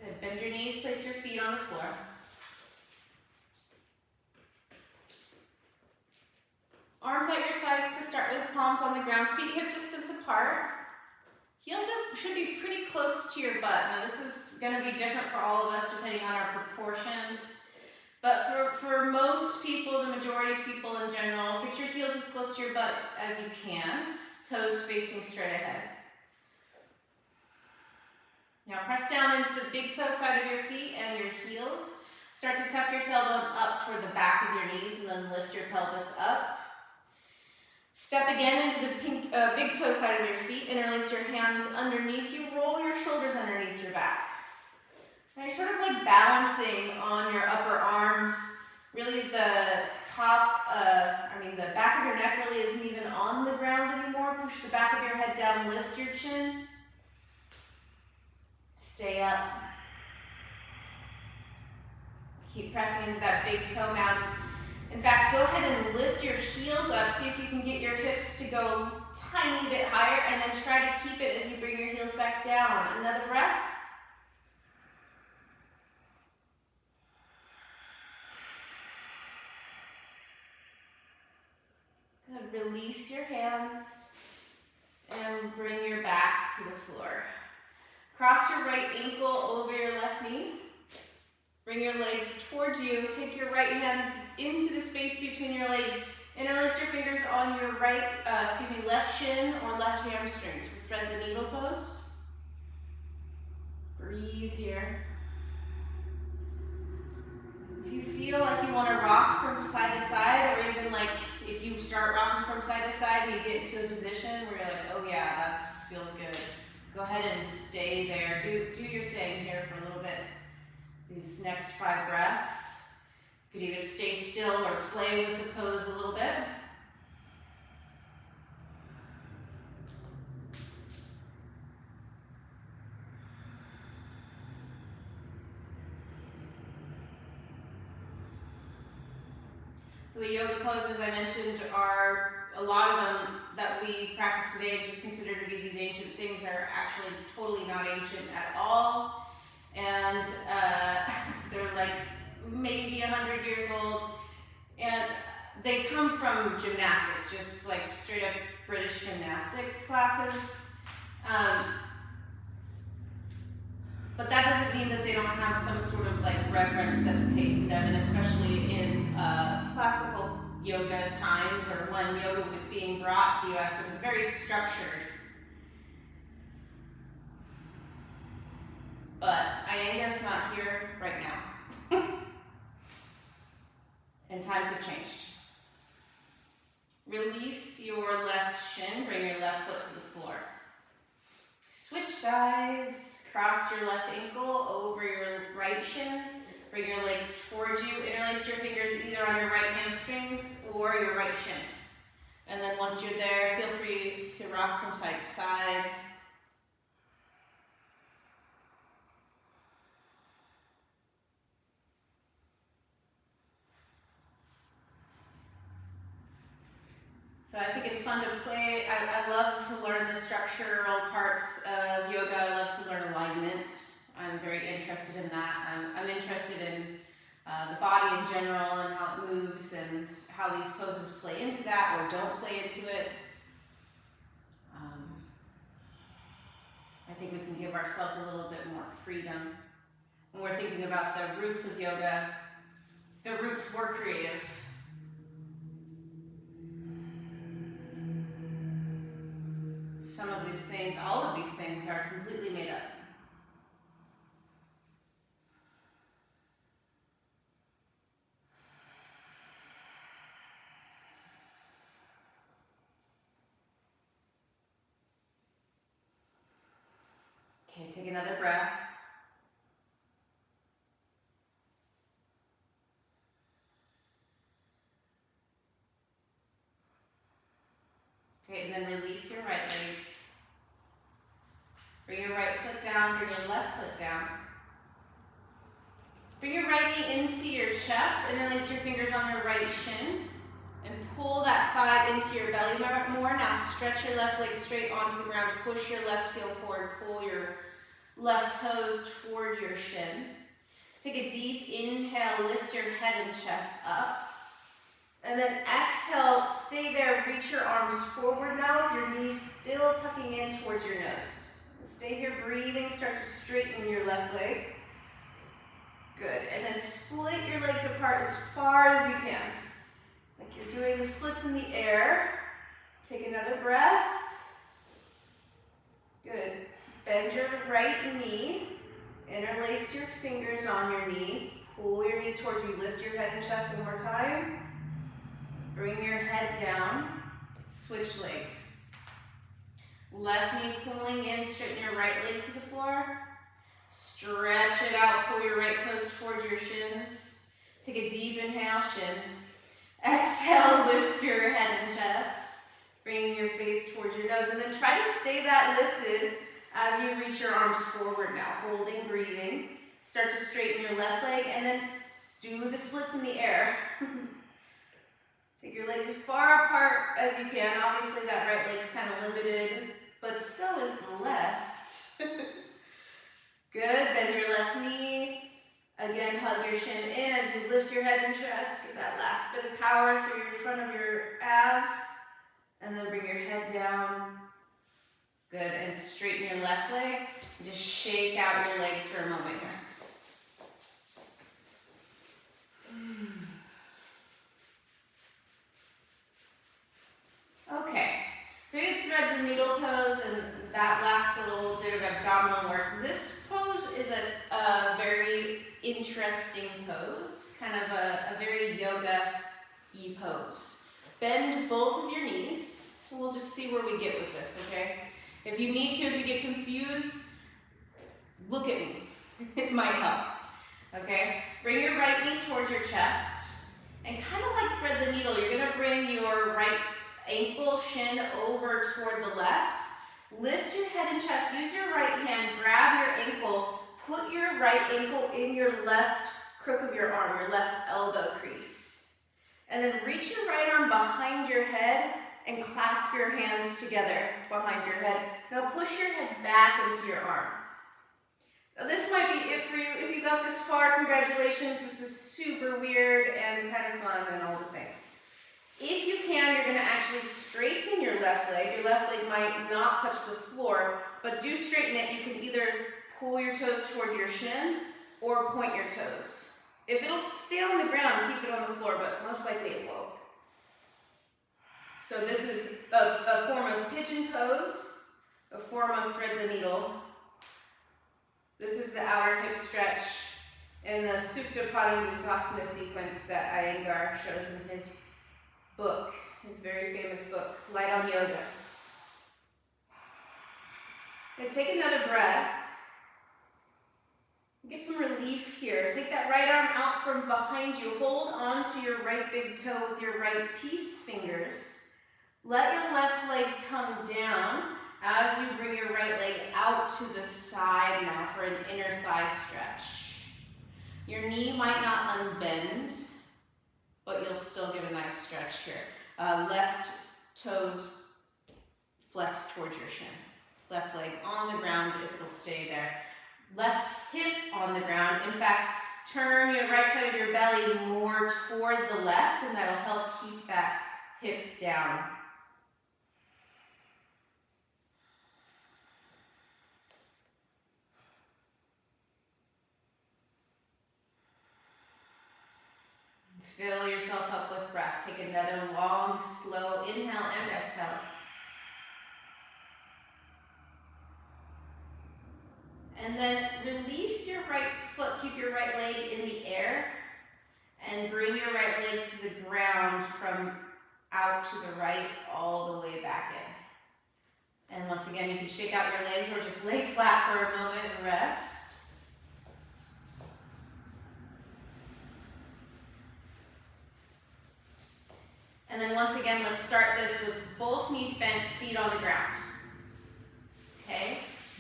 Good, bend your knees, place your feet on the floor. Arms at your sides to start with, palms on the ground, feet hip distance apart. Heels should be pretty close to your butt. Now this is going to be different for all of us depending on our proportions. But for most people, the majority of people in general, get your heels as close to your butt as you can. Toes facing straight ahead. Now press down into the big toe side of your feet and your heels. Start to tuck your tailbone up toward the back of your knees and then lift your pelvis up. Step again into the big toe side of your feet. Interlace your hands underneath you. Roll your shoulders underneath your back. Now you're sort of like balancing on your upper arms. Really the top, the back of your neck really isn't even on the ground anymore. Push the back of your head down, lift your chin. Stay up. Keep pressing into that big toe mound. In fact, go ahead and lift your heels up. See if you can get your hips to go a tiny bit higher and then try to keep it as you bring your heels back down. Another breath. Good. Release your hands and bring your back to the floor. Cross your right ankle over your left knee. Bring your legs towards you. Take your right hand into the space between your legs. Interlace your fingers on your left shin or left hamstrings. Thread the needle pose. Breathe here. If you feel like you want to rock from side to side, or even like if you start rocking from side to side, you get into a position where you're like, oh yeah, that feels good. Go ahead and stay there. Do your thing here for a little bit. These next 5 breaths. You could either stay still or play with the pose a little bit. The yoga poses I mentioned are, a lot of them that we practice today, just considered to be these ancient things, are actually totally not ancient at all. And they're like maybe 100 years old. And they come from gymnastics, just like straight up British gymnastics classes. But that doesn't mean that they don't have some sort of like reverence that's paid to them, and especially in classical yoga times, or when yoga was being brought to the US, it was very structured. But Iyengar's not here right now. And times have changed. Release your left shin, bring your left foot to the floor. Switch sides. Cross your left ankle over your right shin. Bring your legs towards you. Interlace your fingers either on your right hamstrings or your right shin. And then once you're there, feel free to rock from side to side. So I think it's fun to play. I love to learn the structural parts of yoga. I love to learn alignment. I'm very interested in that. I'm interested in the body in general and how it moves and how these poses play into that or don't play into it. I think we can give ourselves a little bit more freedom. When we're thinking about the roots of yoga, the roots were creative. Some of these things, all of these things, are completely made up. Okay, take another breath. Okay, and then release your right leg. Bring your right foot down, bring your left foot down. Bring your right knee into your chest, and release your fingers on your right shin. And pull that thigh into your belly more. Now stretch your left leg straight onto the ground. Push your left heel forward. Pull your left toes toward your shin. Take a deep inhale. Lift your head and chest up. And then exhale. Stay there. Reach your arms forward now with your knees still tucking in towards your nose. Stay here breathing. Start to straighten your left leg. Good. And then split your legs apart as far as you can. Like you're doing the splits in the air. Take another breath. Good. Bend your right knee. Interlace your fingers on your knee. Pull your knee towards you. Lift your head and chest one more time. Bring your head down. Switch legs. Left knee pulling in. Straighten your right leg to the floor. Stretch it out. Pull your right toes towards your shins. Take a deep inhale. Shin. Exhale, lift your head and chest, bringing your face towards your nose, and then try to stay that lifted as you reach your arms forward now, holding, breathing. Start to straighten your left leg, and then do the splits in the air. Take your legs as far apart as you can. Obviously that right leg's kind of limited, but so is the left. Good, bend your left knee. Again, hug your shin in as you lift your head and chest. Get that last bit of power through your front of your abs. And then bring your head down. Good, and straighten your left leg. And just shake out your legs for a moment here. Okay, so you thread the needle pose and that last little bit of abdominal work. This pose is a very interesting pose, kind of a very yoga-y pose. Bend both of your knees. We'll just see where we get with this, okay? If you need to, if you get confused, look at me. It might help, okay? Bring your right knee towards your chest and kind of like thread the needle. You're gonna bring your right ankle, shin over toward the left. Lift your head and chest. Use your right hand, grab your ankle, put your right ankle in your left crook of your arm, your left elbow crease. And then reach your right arm behind your head and clasp your hands together behind your head. Now push your head back into your arm. Now this might be it for you. If you got this far, congratulations. This is super weird and kind of fun and all the things. If you can, you're gonna actually straighten your left leg. Your left leg might not touch the floor, but do straighten it. You can either pull your toes toward your shin or point your toes. If it'll stay on the ground, keep it on the floor, but most likely it won't. So this is a form of pigeon pose, a form of thread the needle. This is the outer hip stretch in the Supta Padangusthasana sequence that Iyengar shows in his book, his very famous book, Light on Yoga. And take another breath. Get some relief here. Take that right arm out from behind you. Hold onto your right big toe with your right peace fingers. Let your left leg come down as you bring your right leg out to the side now for an inner thigh stretch. Your knee might not unbend, but you'll still get a nice stretch here. Left toes flex towards your shin. Left leg on the ground if it'll stay there. Left hip on the ground. In fact, turn your right side of your belly more toward the left, and that'll help keep that hip down. Fill yourself up with breath. Take another long, slow inhale and exhale. And then release your right foot. Keep your right leg in the air. And bring your right leg to the ground from out to the right all the way back in. And once again, you can shake out your legs or just lay flat for a moment and rest. And then once again, let's start this with both knees bent, feet on the ground. Okay?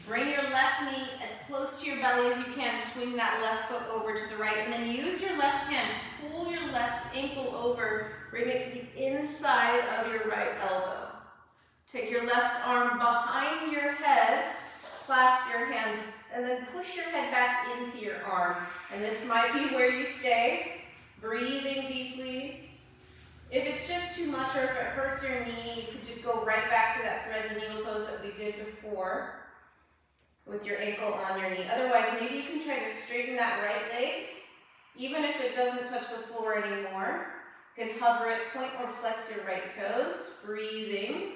Bring your left knee as close to your belly as you can. Swing that left foot over to the right. And then use your left hand. Pull your left ankle over. Bring it to the inside of your right elbow. Take your left arm behind your head. Clasp your hands. And then push your head back into your arm. And this might be where you stay. Breathing deeply. If it's just too much or if it hurts your knee, you could just go right back to that thread the needle pose that we did before with your ankle on your knee. Otherwise, maybe you can try to straighten that right leg, even if it doesn't touch the floor anymore. You can hover it, point or flex your right toes, breathing.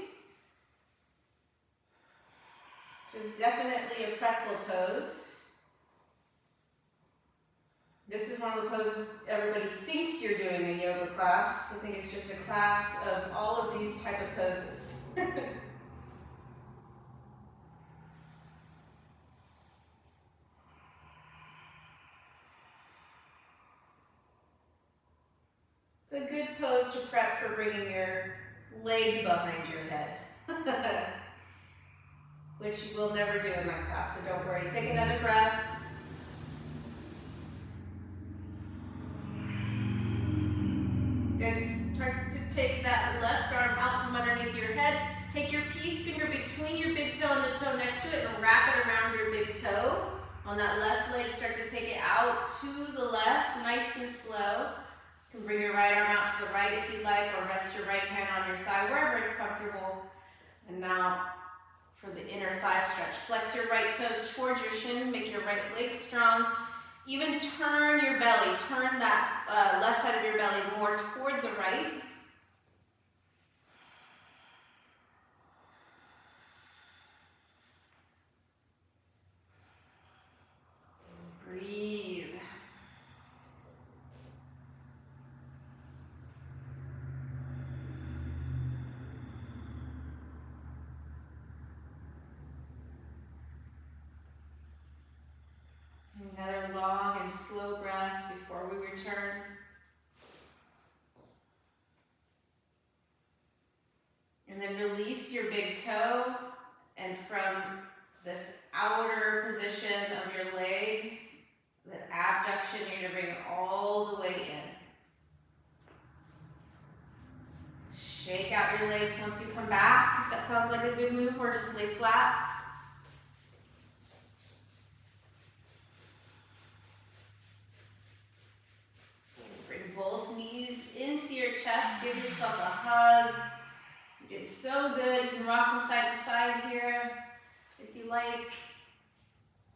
This is definitely a pretzel pose. This is one of the poses everybody thinks you're doing in yoga class. I think it's just a class of all of these type of poses. It's a good pose to prep for bringing your leg behind your head, which you will never do in my class, so don't worry. Take another breath. Start to take that left arm out from underneath your head. Take your peace finger between your big toe and the toe next to it and wrap it around your big toe. On that left leg, start to take it out to the left, nice and slow. You can bring your right arm out to the right if you like, or rest your right hand on your thigh, wherever it's comfortable. And now for the inner thigh stretch. Flex your right toes towards your shin, make your right leg strong. Even turn your belly, turn that left side of your belly more toward the right. Breathe. Another long and slow breath before we return. And then release your big toe, and from this outer position of your leg, the abduction, you're going to bring it all the way in. Shake out your legs once you come back, if that sounds like a good move, or just lay flat. Bring both knees into your chest, give yourself a hug. You did so good. You can rock from side to side here if you like.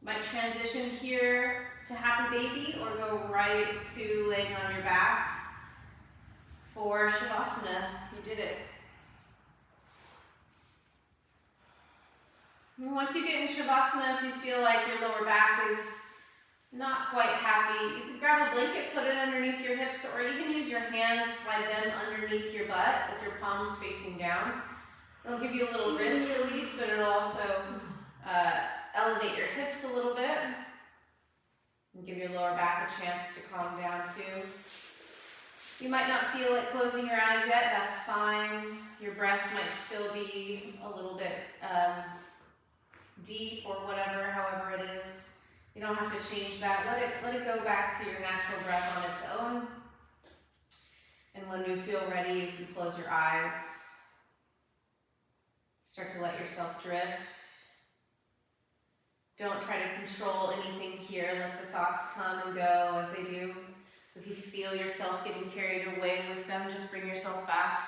Might transition here to happy baby or go right to laying on your back for Shavasana. You did it. And once you get in Shavasana, if you feel like your lower back is not quite happy, you can grab a blanket, put it underneath your hips, or you can use your hands, slide them underneath your butt with your palms facing down. It'll give you a little wrist release, but it'll also elevate your hips a little bit and give your lower back a chance to calm down too. You might not feel like closing your eyes yet, that's fine. Your breath might still be a little bit deep or whatever, however it is. You don't have to change that. Let it go back to your natural breath on its own. And when you feel ready, you can close your eyes. Start to let yourself drift. Don't try to control anything here. Let the thoughts come and go as they do. If you feel yourself getting carried away with them, just bring yourself back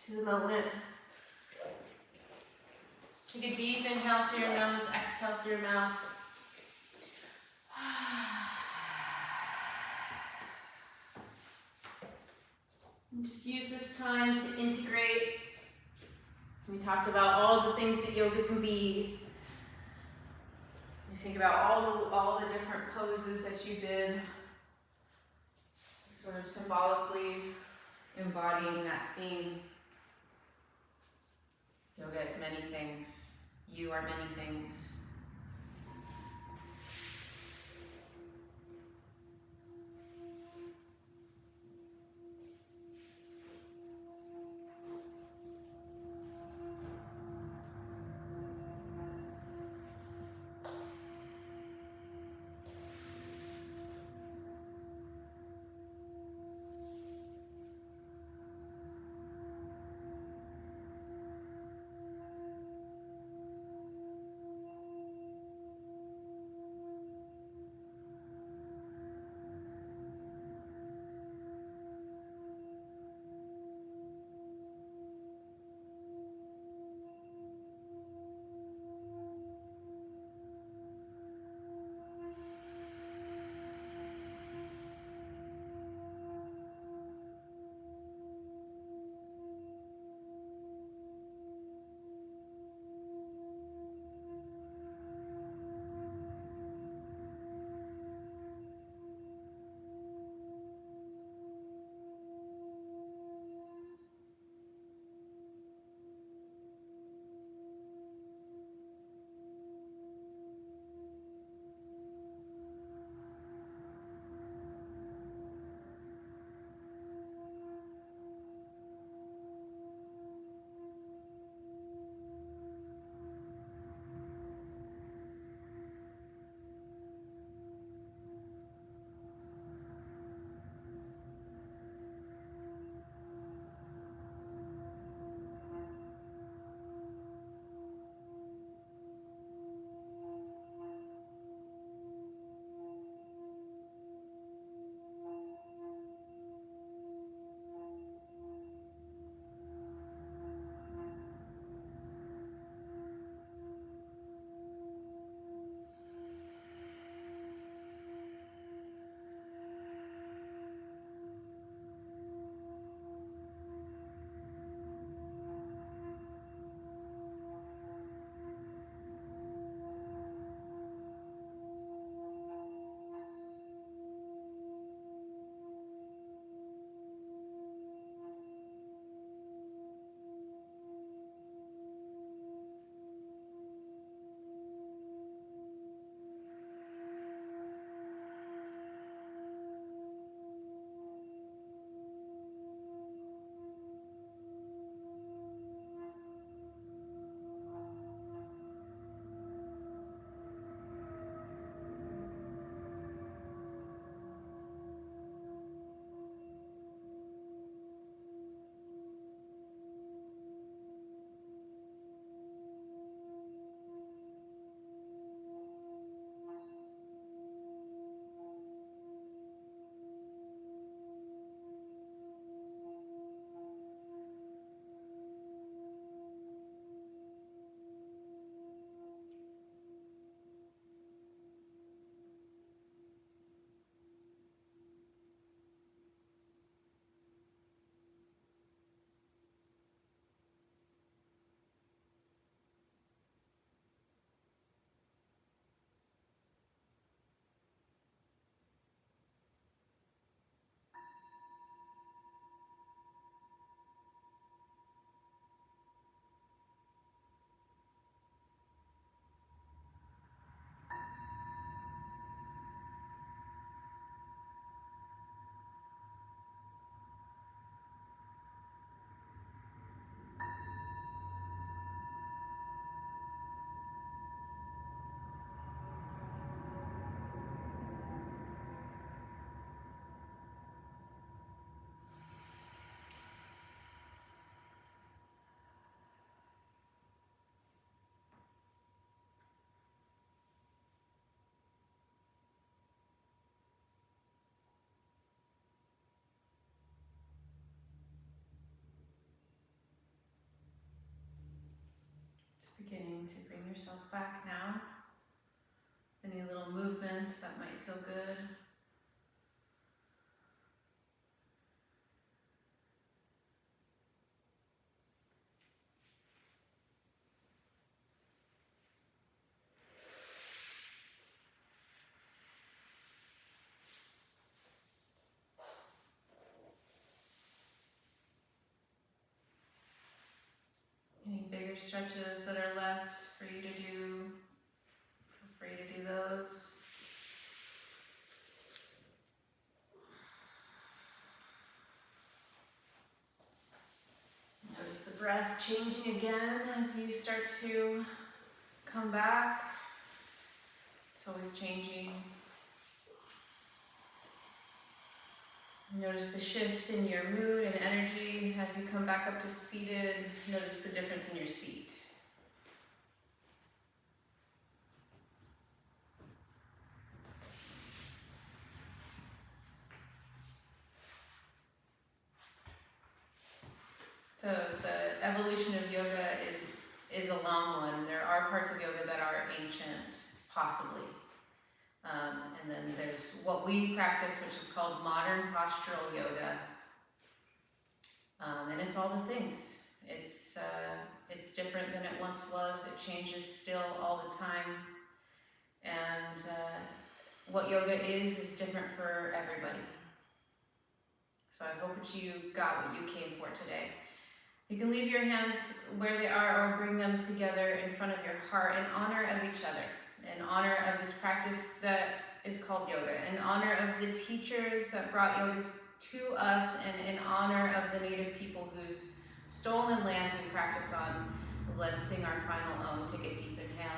to the moment. Take a deep inhale through your nose, exhale through your mouth. And just use this time to integrate. We talked about all the things that yoga can be. You think about all the different poses that you did, sort of symbolically embodying that theme. Yoga is many things. You are many things. beginning to bring yourself back now. Any little movements that might feel good. Any bigger stretches that are left for you to do, feel free to do those. Notice the breath changing again as you start to come back. It's always changing. Notice the shift in your mood and energy as you come back up to seated. Notice the difference in your seat. So the evolution of yoga is a long one. There are parts of yoga that are ancient, possibly. And then there's what we practice, which is called modern postural yoga. And it's all the things. It's different than it once was. It changes still all the time. And what yoga is different for everybody. So I hope that you got what you came for today. You can leave your hands where they are or bring them together in front of your heart in honor of each other, in honor of this practice that is called yoga, in honor of the teachers that brought yogas to us, and in honor of the native people whose stolen land we practice on. Let's sing our final Om. Take a deep inhale.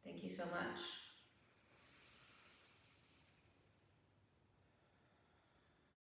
Thank you so much.